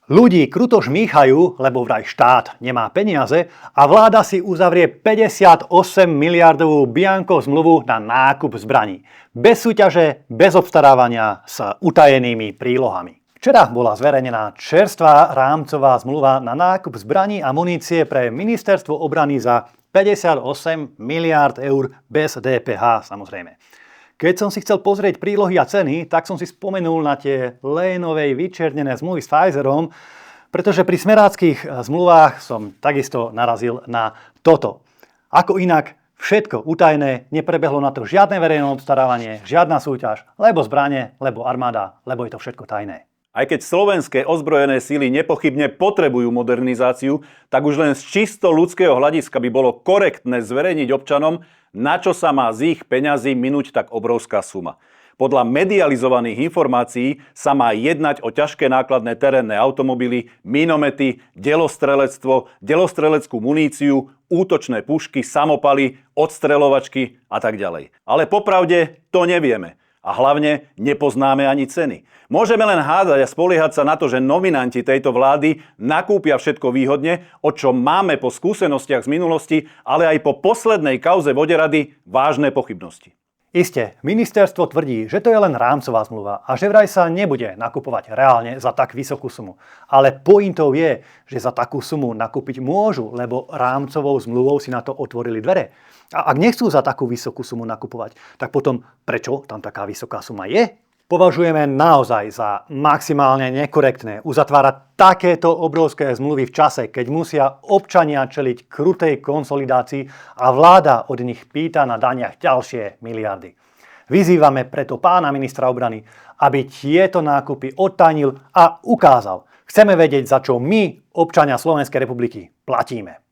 Ľudí kruto žmýchajú, lebo vraj štát nemá peniaze a vláda si uzavrie 58 miliardovú bianko zmluvu na nákup zbraní. Bez súťaže, bez obstarávania s utajenými prílohami. Včera bola zverejnená čerstvá rámcová zmluva na nákup zbraní a munície pre ministerstvo obrany za 58 miliárd eur bez DPH samozrejme. Keď som si chcel pozrieť prílohy a ceny, tak som si spomenul na tie Leyenovej vyčernené zmluvy s Pfizerom, pretože pri smeráckých zmluvách som takisto narazil na toto. Ako inak, všetko utajené, neprebehlo na to žiadne verejné obstarávanie, žiadna súťaž, lebo zbrane, lebo armáda, lebo je to všetko tajné. Aj keď slovenské ozbrojené síly nepochybne potrebujú modernizáciu, tak už len z čisto ľudského hľadiska by bolo korektné zverejniť občanom, na čo sa má z ich peňazí minúť tak obrovská suma. Podľa medializovaných informácií sa má jednať o ťažké nákladné terénne automobily, minomety, delostrelectvo, delostreleckú muníciu, útočné pušky, samopaly, odstreľovačky a tak ďalej. Ale popravde to nevieme. A hlavne nepoznáme ani ceny. Môžeme len hádať a spoliehať sa na to, že nominanti tejto vlády nakúpia všetko výhodne, o čom máme po skúsenostiach z minulosti, ale aj po poslednej kauze Voderady vážne pochybnosti. Isté, ministerstvo tvrdí, že to je len rámcová zmluva a že vraj sa nebude nakupovať reálne za tak vysokú sumu. Ale pointou je, že za takú sumu nakúpiť môžu, lebo rámcovou zmluvou si na to otvorili dvere. A ak nechcú za takú vysokú sumu nakupovať, tak potom prečo tam taká vysoká suma je? Považujeme naozaj za maximálne nekorektné uzatvárať takéto obrovské zmluvy v čase, keď musia občania čeliť krutej konsolidácii a vláda od nich pýta na daniach ďalšie miliardy. Vyzývame preto pána ministra obrany, aby tieto nákupy odtajnil a ukázal. Chceme vedieť, za čo my, občania Slovenskej republiky, platíme.